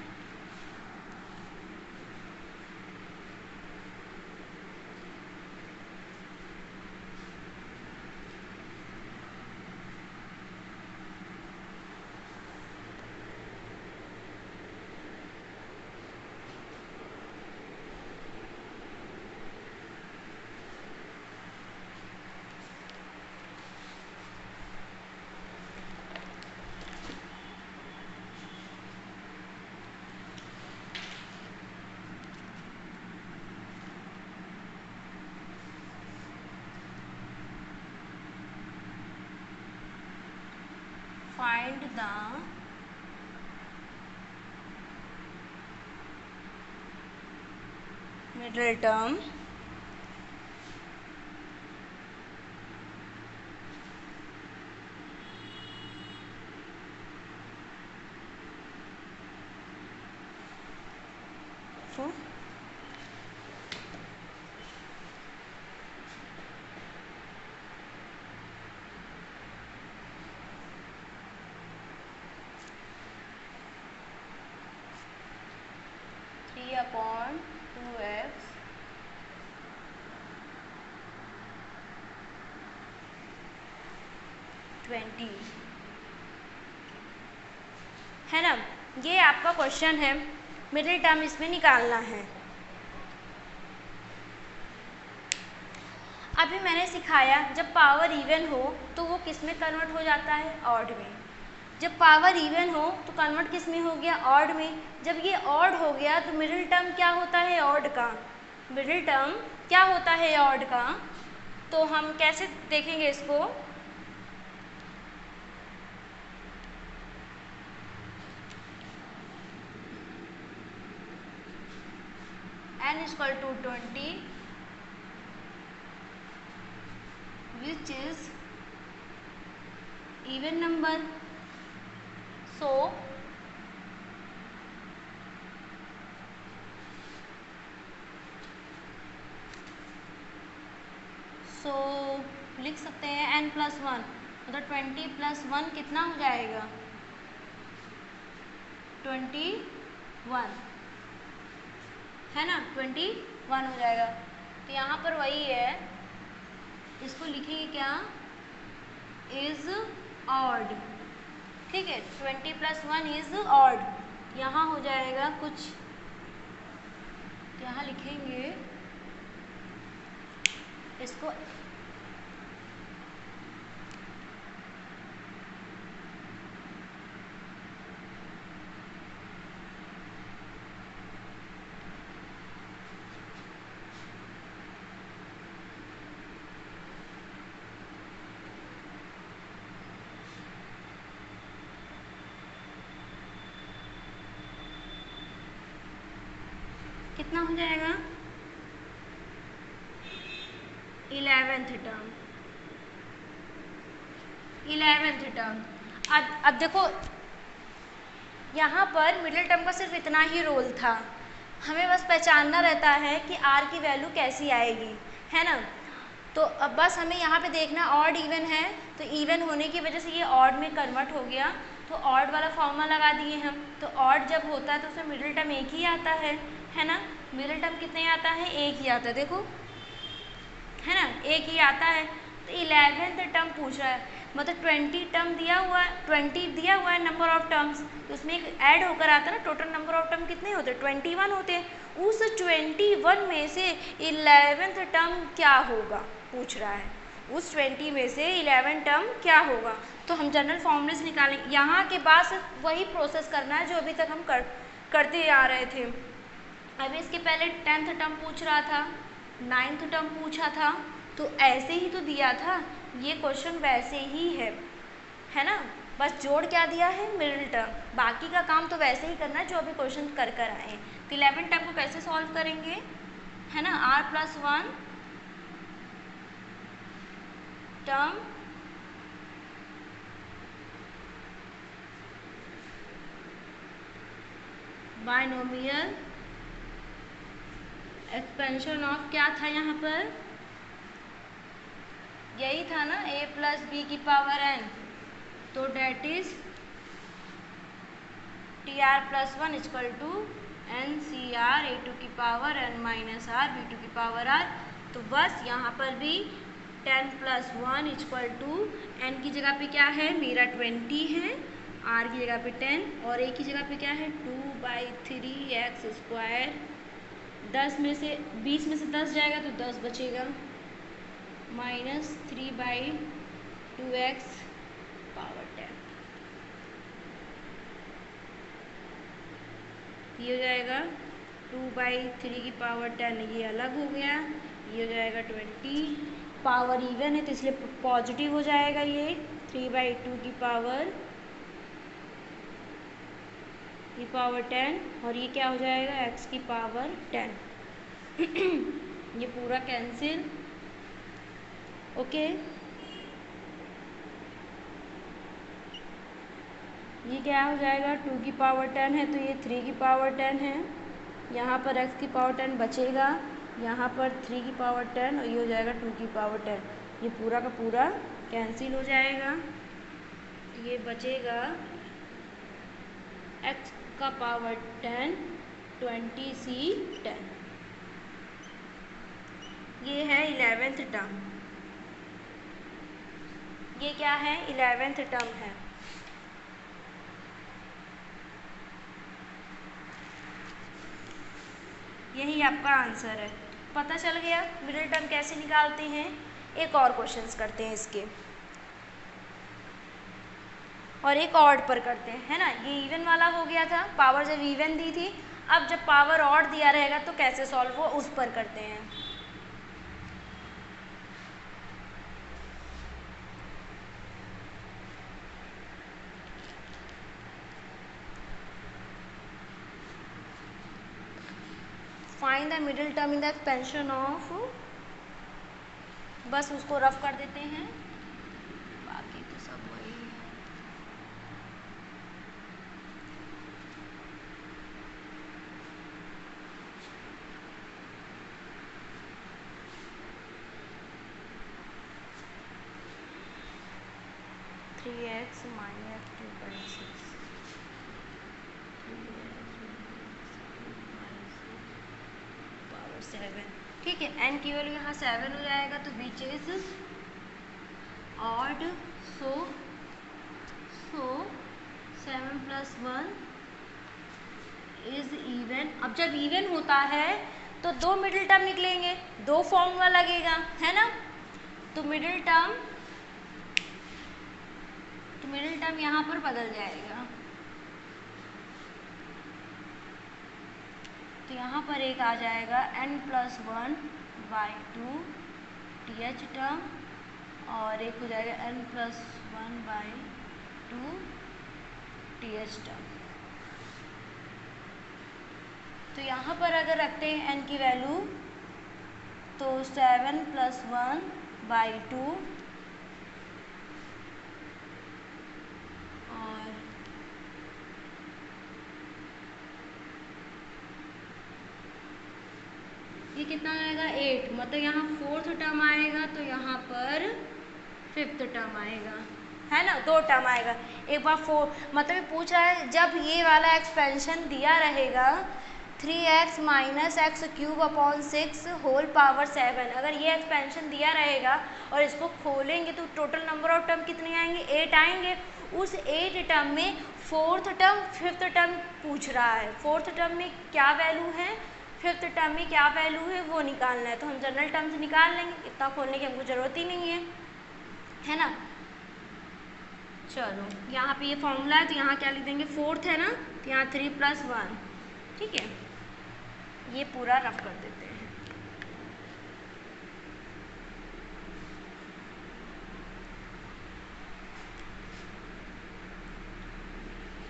Find the middle term for upon 2x है ना। ये आपका क्वेश्चन है, मिडिल टर्म इसमें निकालना है। अभी मैंने सिखाया जब पावर इवन हो तो वो किस में कन्वर्ट हो जाता है, ऑड में। जब पावर इवन हो तो कन्वर्ट किस में हो गया, ऑड में। जब ये ऑड हो गया तो मिडिल टर्म क्या होता है, ऑड का। मिडिल टर्म क्या होता है, ऑड का। तो हम कैसे देखेंगे इसको, n = 20 which is even number, सो लिख सकते हैं n+1, मतलब 20 + 1 कितना हो जाएगा 21, है ना, 21 हो जाएगा। तो यहाँ पर वही है, इसको लिखेंगे क्या, इज ऑड, ठीक है, 20 + 1 इज ऑड। यहाँ हो जाएगा कुछ, यहाँ लिखेंगे इसको कितना हो जाएगा 11th टर्म, 11th टर्म। अब देखो यहाँ पर मिडिल टर्म का सिर्फ इतना ही रोल था, हमें बस पहचानना रहता है कि आर की वैल्यू कैसी आएगी, है ना। तो अब बस हमें यहाँ पे देखना ऑड इवन है, तो इवन होने की वजह से ये ऑड में कन्वर्ट हो गया, तो ऑड वाला फॉर्मूला लगा दिए हम। तो ऑड जब होता है तो उसमें मिडिल टर्म एक ही आता है ना। मिडिल टर्म कितने आता है, एक ही आता है, देखो, है ना, एक ही आता है। तो 11th टर्म पूछ रहा है, मतलब 20 टर्म दिया हुआ है, 20 दिया हुआ है नंबर ऑफ टर्म्स, तो उसमें एक ऐड होकर आता है ना, टोटल नंबर ऑफ टर्म कितने होते हैं 21 होते हैं। उस 21 में से 11th टर्म क्या होगा पूछ रहा है, उस 20 में से 11 टर्म क्या होगा। तो हम जनरल फॉर्मूले से निकालेंगे, यहाँ के बाद सिर्फ वही प्रोसेस करना है जो अभी तक हम करते आ रहे थे। अभी इसके पहले 10th टर्म पूछ रहा था, 9th टर्म पूछा था, तो ऐसे ही तो दिया था, ये क्वेश्चन वैसे ही है ना, बस जोड़ क्या दिया है मिडिल टर्म, बाकी का काम तो वैसे ही करना है जो अभी क्वेश्चन कर आए। तो 11 टर्म को कैसे सॉल्व करेंगे, है ना, r+1 term binomial expansion of क्या था यहाँ पर, यही था ना, a + b⁴n, तो date is tr+1 = NCr a⁴n - r b⁴r। तो बस यहाँ पर भी 10 + 1 = n की जगह पे क्या है मेरा 20 है, r की जगह पे 10 और a की जगह पे क्या है 2/3x²। 10 में से 20 में से 10 जाएगा तो 10 बचेगा, -3/2x⁻10। ये हो जाएगा 2/3 ये अलग हो गया, ये हो जाएगा 20, पावर इवन है तो इसलिए पॉजिटिव हो जाएगा, ये 3/2 और ये क्या हो जाएगा x⁻10। ये पूरा कैंसिल, ओके। ये क्या हो जाएगा 2/10 है तो ये 3/10 है, यहाँ पर x⁻10 बचेगा, यहाँ पर 3/10 और ये हो जाएगा 2/10। ये पूरा का पूरा कैंसिल हो जाएगा, ये बचेगा x⁻10 20c10। ये है 11th टर्म, ये क्या है 11th टर्म है। यही आपका आंसर है, पता चल गया मिडिल टर्म कैसे निकालते हैं। एक और क्वेश्चंस करते हैं इसके, और एक ऑड पर करते हैं, है ना। ये इवन वाला हो गया था, पावर जब इवन दी थी, अब जब पावर ऑड दिया रहेगा तो कैसे सॉल्व हो उस पर करते हैं। Find the middle term in the expansion of, बस उसको रफ कर देते हैं, बाकी तो सब वही है। 3x minus 2/6 power 7। ठीक है, n की वैल्यू यहाँ 7 हो जाएगा, तो which is odd, so 7 + 1 is even. अब जब इवन होता है तो दो मिडिल टर्म निकलेंगे, दो फॉर्मूला लगेगा, है ना। तो मिडिल टर्म यहाँ पर बदल जाएगा। तो यहाँ पर एक आ जाएगा n+1/2 th टर्म, और एक हो जाएगा n+1/2 th टर्म। तो यहाँ पर अगर रखते हैं n की वैल्यू, तो 7 + 1/2 और ये कितना आएगा 8, मतलब यहाँ 4th टर्म आएगा, तो यहाँ पर 5th टर्म आएगा, है ना, 2 टर्म आएगा। एक बार 4 मतलब ये पूछ रहा है जब ये वाला एक्सपेंशन दिया रहेगा 3x minus x³ / 6 whole power 7, अगर ये एक्सपेंशन दिया रहेगा और इसको खोलेंगे तो टोटल नंबर ऑफ टर्म कितने आएंगे, 8 आएंगे। उस 8 टर्म में 4th टर्म 5th टर्म पूछ रहा है, 4th टर्म में क्या वैल्यू है, 5th टर्म में क्या वैल्यू है, वो निकालना है। तो हम जनरल टर्म से निकाल लेंगे, इतना खोलने की हमको ज़रूरत ही नहीं है ना। चलो यहाँ पे ये फॉर्मूला है, तो यहाँ क्या लिख देंगे, 4th है ना, तो यहाँ 3 + 1। ठीक है, ये पूरा रफ कर देते हैं।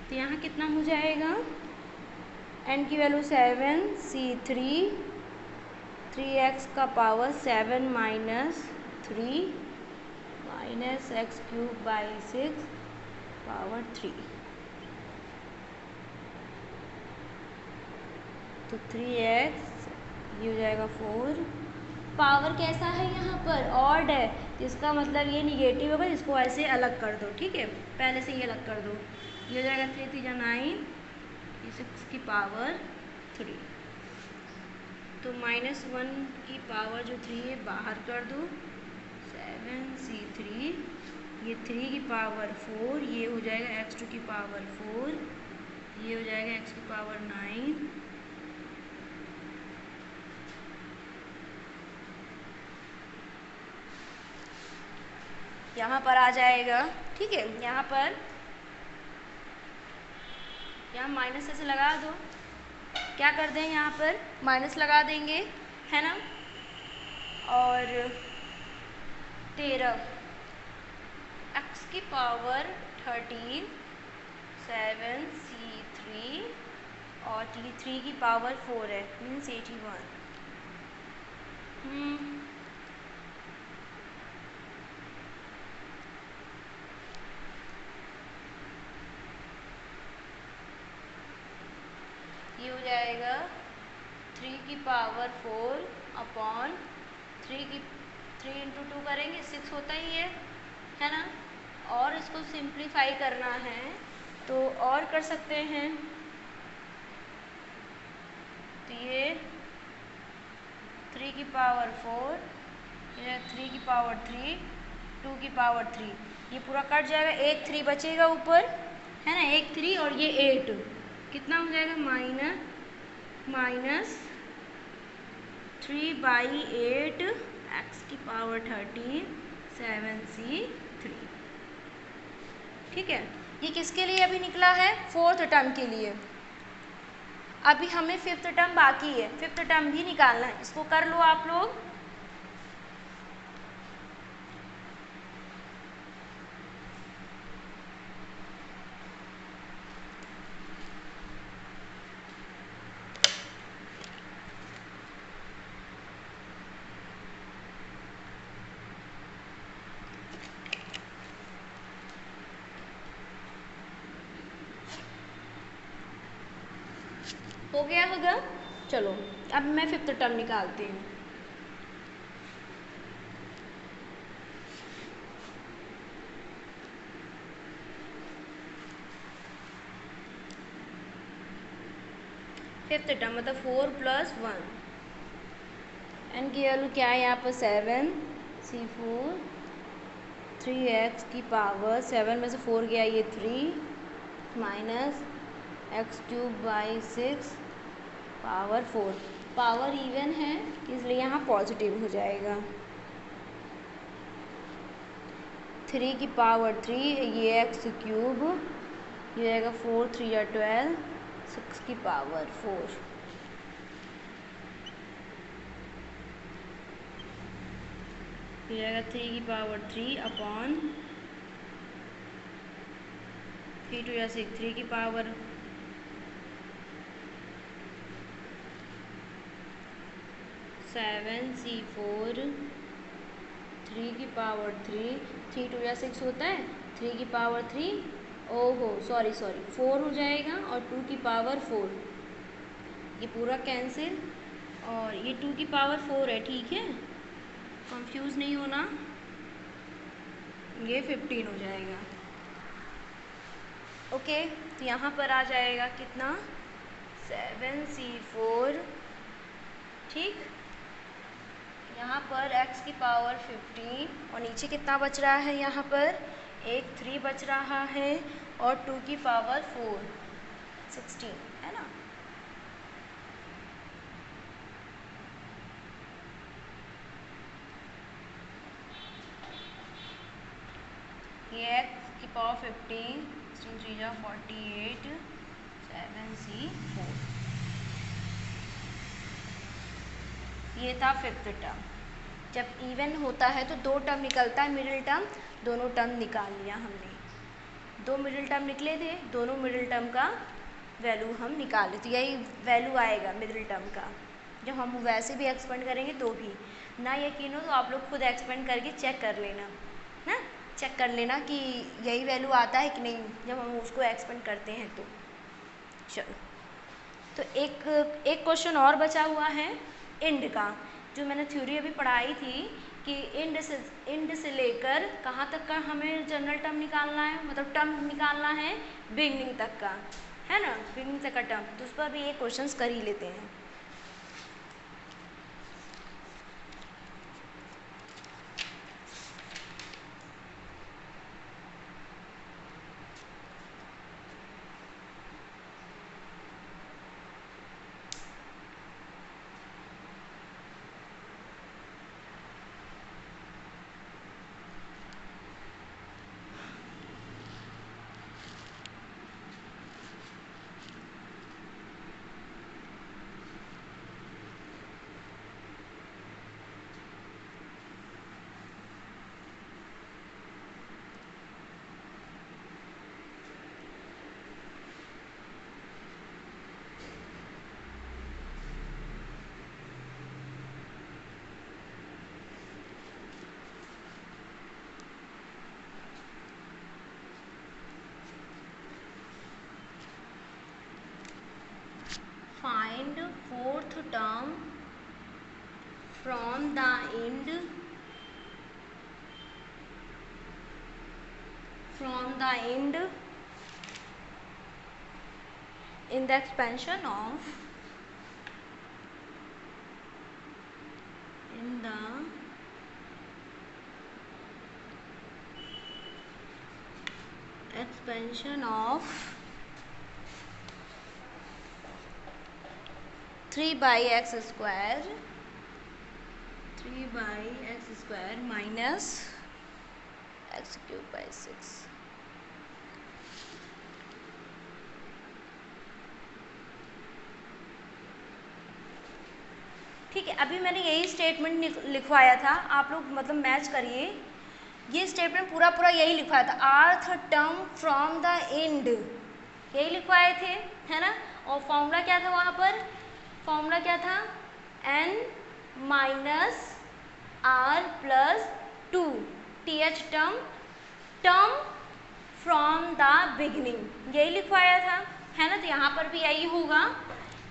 तो यहाँ कितना हो जाएगा, n की वैल्यू 7 c3 3x का power 7 minus 3 minus x³ / 6 power 3। तो 3x ये हो जाएगा 4। पावर कैसा है, यहाँ पर ऑड है, तो इसका मतलब ये निगेटिव होगा, इसको ऐसे अलग कर दो। ठीक है, पहले से ये अलग कर दो, ये हो जाएगा 3 × 9, 6 की पावर 3। तो -1 की पावर जो 3 है बाहर कर दो, 7c3, ये 3 की पावर 4, ये हो जाएगा x² की पावर 4, ये हो जाएगा x की पावर 9, यहाँ पर आ जाएगा। ठीक है, यहाँ पर माइनस ऐसे लगा दो, क्या कर दें, यहाँ पर माइनस लगा देंगे, है ना। और 13 x की पावर 13 7c3 और 3 की पावर 4 है, मीन्स 81। ये हो जाएगा 3 की पावर 4 अपॉन 3 × 2 करेंगे 6 होता ही है ना। और इसको सिंप्लीफाई करना है तो और कर सकते हैं, तो ये 3 की पावर 4, ये 3 की पावर 3, 2 की पावर 3, ये पूरा कट जाएगा, एक 3 बचेगा ऊपर, है ना, एक 3 और ये 8, कितना हो जाएगा, माइनस 3/8 x की पावर 13 7c3। ठीक है, ये किसके लिए अभी निकला है, 4th टर्म के लिए। अभी हमें 5th टर्म बाकी है, 5th टर्म भी निकालना है, इसको कर लो आप लोग। हो गया होगा। चलो अब मैं 5th टर्म निकालती हूँ। फिफ्थ टर्म मतलब 4 + 1 एन की वैल्यू क्या है यहाँ पर 7 C4 3x की पावर 7 में से 4 गया ये 3 minus x³ / 6 power 4 power even है इसलिए यहाँ पॉजिटिव हो जाएगा 3 की पावर 3 ये x³ ये आएगा 4 3 या 12 6 की पावर 4 ये आएगा 3 की पावर 3 अपॉन 3 2 या 6 3 की पावर 7 C4 3 की पावर 3 3 2 या 6 होता है 3 की पावर 3 ओहो सॉरी 4 हो जाएगा और 2 की पावर 4 ये पूरा कैंसिल और ये 2 की पावर 4 है ठीक है कंफ्यूज नहीं होना ये 15 हो जाएगा ओके तो यहाँ पर आ जाएगा कितना 7 C4 ठीक यहाँ पर x की पावर 15 और नीचे कितना बच रहा है यहाँ पर एक 3 बच रहा है और 2 की पावर 4 16 है ना ये x की पावर 15 16 3 जा 48 7 C4 ये था फिफ्थ टर्म जब इवन होता है तो 2 टर्म निकलता है मिडिल टर्म दोनों टर्म निकाल लिया हमने 2 मिडिल टर्म निकले थे दोनों मिडिल टर्म का वैल्यू हम निकाले तो यही वैल्यू आएगा मिडिल टर्म का जब हम वैसे भी एक्सपेंड करेंगे तो भी ना यकीन हो तो आप लोग खुद एक्सपेंड करके चेक कर लेना ना चेक कर लेना कि यही वैल्यू आता है कि नहीं जब हम उसको एक्सपेंड करते हैं तो चलो तो एक क्वेश्चन और बचा हुआ है इंड का जो मैंने थ्योरी अभी पढ़ाई थी कि इंड से लेकर कहाँ तक का हमें जनरल टर्म निकालना है मतलब टर्म निकालना है बिगनिंग तक का है ना बिगनिंग तक का टर्म तो उस पर भी ये क्वेश्चंस कर ही लेते हैं find fourth term from the end in the expansion of in the expansion of 3 by x square minus x³ by 6 ठीक है अभी मैंने यही स्टेटमेंट लिखवाया था आप लोग मतलब मैच करिए ये स्टेटमेंट पूरा यही लिखवाया था आर्थ टर्म फ्रॉम द एंड यही लिखवाए थे है ना और फॉर्मूला क्या था वहाँ पर फॉर्मूला क्या था n minus R plus 2 th term from the beginning यही लिखवाया था है ना तो यहाँ पर भी यही होगा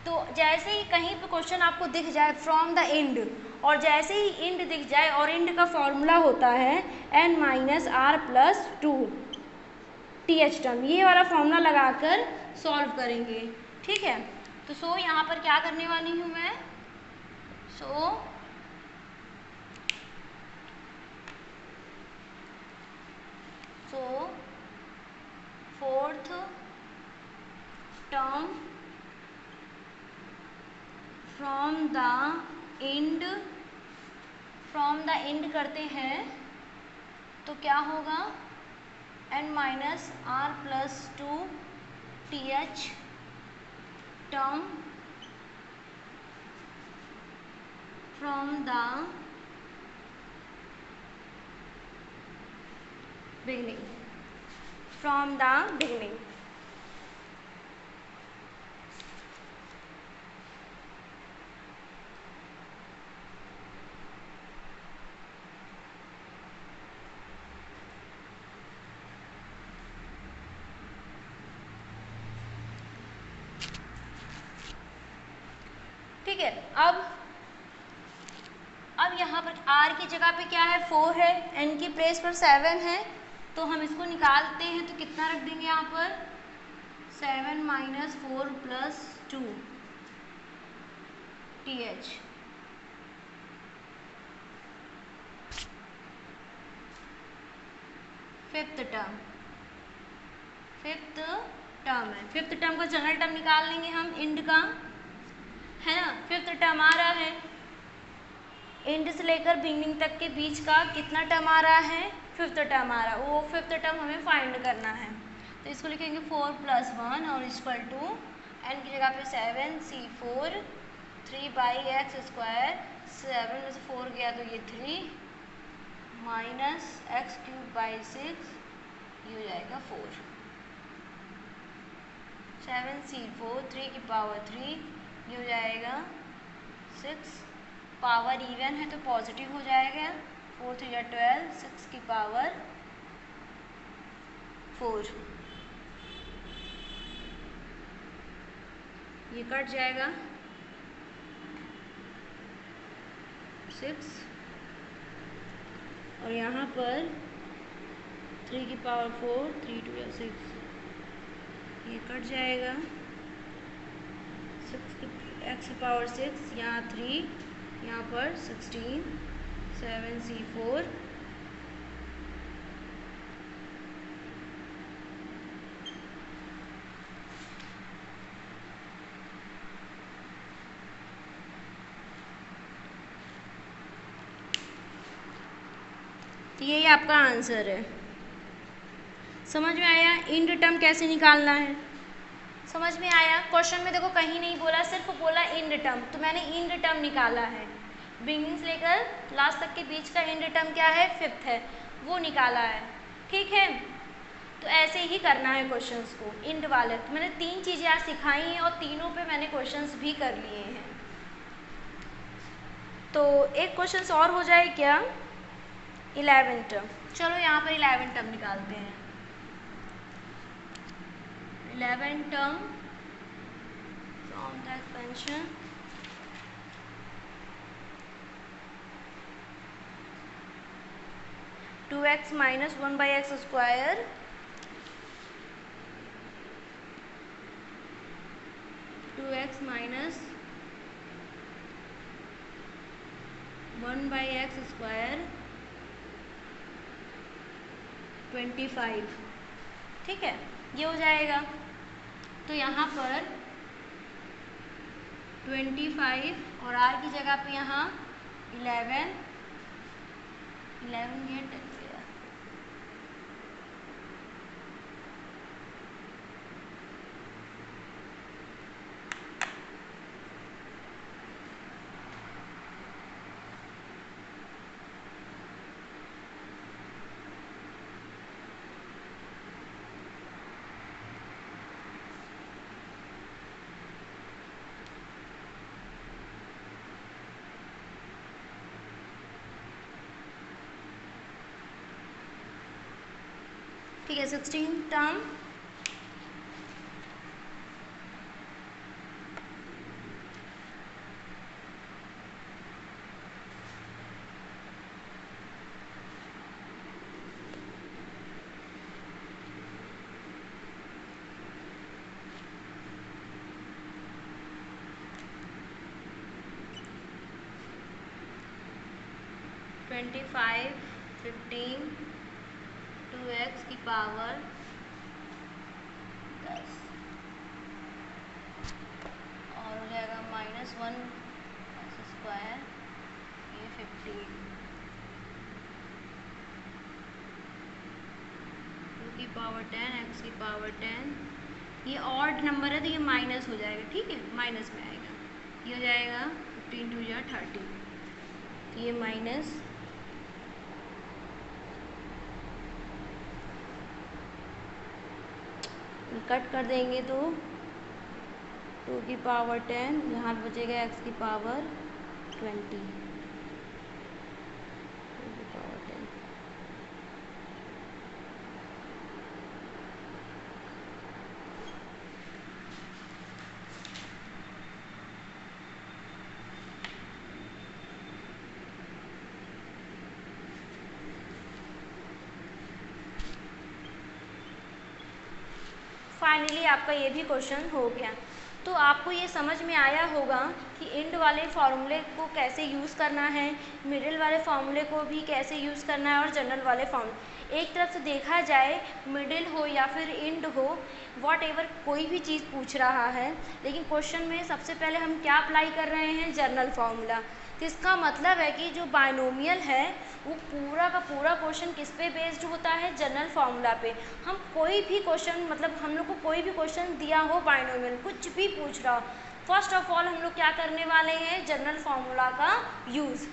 तो जैसे ही कहीं पे क्वेश्चन आपको दिख जाए फ्रॉम द एंड और जैसे ही एंड दिख जाए और एंड का फॉर्मूला होता है n minus R plus 2 th term ये वाला फॉर्मूला लगाकर सॉल्व करेंगे ठीक है तो सो यहाँ पर क्या करने वाली हूँ मैं, so fourth term from the end करते हैं तो क्या होगा, n-r+2 th term from the beginning, ठीक है। अब यहाँ पर r की जगह पे क्या है, 4 है, n की प्लेस पर 7 है, तो हम इसको निकालते हैं तो कितना रख देंगे यहाँ पर, 7 - 4 + 2 th। फिफ्थ टर्म है, फिफ्थ टर्म का जनरल टर्म निकाल लेंगे हम इंड का, है ना। फिफ्थ टर्म आ रहा है, एंड से लेकर बिगिनिंग तक के बीच का कितना टर्म आ रहा है, फिफ्थ टर्म आ रहा है, वो फिफ्थ टर्म हमें फाइंड करना है। तो इसको लिखेंगे 4 + 1 और इक्वल टू n की जगह पे 7 c4 3/x², 7 में से 4 गया तो ये 3 - x³/6, ये हो जाएगा 4। 7 c4 3 की पावर 3, ये हो जाएगा 6, पावर इवन है तो पॉजिटिव हो जाएगा, 4 3 या 12, 6 की पावर 4, ये कट जाएगा 6, और यहाँ पर 3 की पावर 4, 3 2 या 6, ये कट जाएगा 6 की x की पावर 6, यहाँ 3, यहाँ पर 16, 7 c4 यही आपका आंसर है। समझ में आया इंड टर्म कैसे निकालना है, समझ में आया। क्वेश्चन में देखो कहीं नहीं बोला, सिर्फ बोला इंड टर्म, तो मैंने इंड टर्म निकाला है, बिगिनिंग से लेकर लास्ट तक के बीच का इंड टर्म क्या है, फिफ्थ है, वो निकाला है, ठीक है। तो ऐसे ही करना है क्वेश्चंस को, इंड वाले। तो मैंने 3 चीज़ें आज सिखाई हैं और तीनों पे मैंने क्वेश्चंस भी कर लिए हैं। तो एक क्वेश्चन और हो जाए क्या, 11 टर्म। चलो यहाँ पर 11 टर्म निकालते हैं। 11 term from the expansion, two X minus 1/x², two X minus 1/x², 25, ठीक है, ये हो जाएगा। तो यहाँ पर 25 और r की जगह पे यहाँ 11 गेट गया, ठीक है। 16 टर्म 25, 15, 2x की पावर 10 और हो जाएगा -1 स्क्वायर, ये 15, 2 की पावर 10, x की पावर 10। ये ऑड नंबर है तो ये माइनस हो जाएगा, ठीक है, माइनस में आएगा, ये हो जाएगा 15 2 जा 30, तो ये माइनस कट कर देंगे तो 2 की पावर 10, यहाँ बचेगा x की पावर 20, 2 की पावर 10। फाइनली आपका ये भी क्वेश्चन हो गया। तो आपको ये समझ में आया होगा कि इंड वाले फार्मूले को कैसे यूज़ करना है, मिडिल वाले फार्मूले को भी कैसे यूज़ करना है और जनरल वाले फार्मूले। एक तरफ से देखा जाए मिडिल हो या फिर इंड हो, वॉट एवर कोई भी चीज़ पूछ रहा है, लेकिन क्वेश्चन में सबसे पहले हम क्या अप्लाई कर रहे हैं, जनरल फार्मूला। तो इसका मतलब है कि जो बाइनोमियल है वो पूरा का पूरा क्वेश्चन किस पे बेस्ड होता है, जनरल फार्मूला पे। हम कोई भी क्वेश्चन, मतलब हम लोग को कोई भी क्वेश्चन दिया हो बाइनोमियल, कुछ भी पूछ रहा हो, फर्स्ट ऑफ ऑल हम लोग क्या करने वाले हैं, जनरल फार्मूला का यूज़,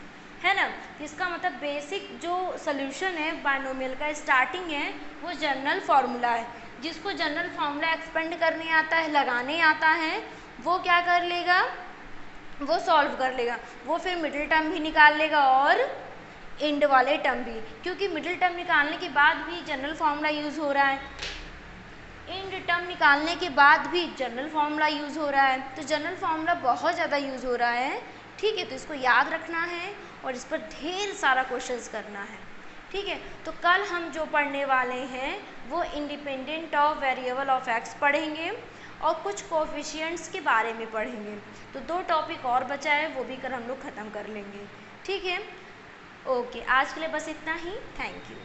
है ना। इसका मतलब बेसिक जो सोल्यूशन है बाइनोमियल का, स्टार्टिंग है वो जनरल फार्मूला है। जिसको जनरल फार्मूला एक्सपेंड करने आता है, लगाने आता है, वो क्या कर लेगा, वो सॉल्व कर लेगा, वो फिर मिडिल टर्म भी निकाल लेगा और इंड वाले टर्म भी, क्योंकि मिडिल टर्म निकालने के बाद भी जनरल फार्मूला यूज़ हो रहा है, इंड टर्म निकालने के बाद भी जनरल फार्मूला यूज़ हो रहा है, तो जनरल फार्मूला बहुत ज़्यादा यूज़ हो रहा है, ठीक है। तो इसको याद रखना है और इस पर ढेर सारा क्वेश्चंस करना है, ठीक है। तो कल हम जो पढ़ने वाले हैं वो independent of variable of x पढ़ेंगे और कुछ कोफिशिएंट्स के बारे में पढ़ेंगे। तो 2 टॉपिक और बचा है, वो भी कल हम लोग ख़त्म कर लेंगे, ठीक है। ओके, आज के लिए बस इतना ही, थैंक यू।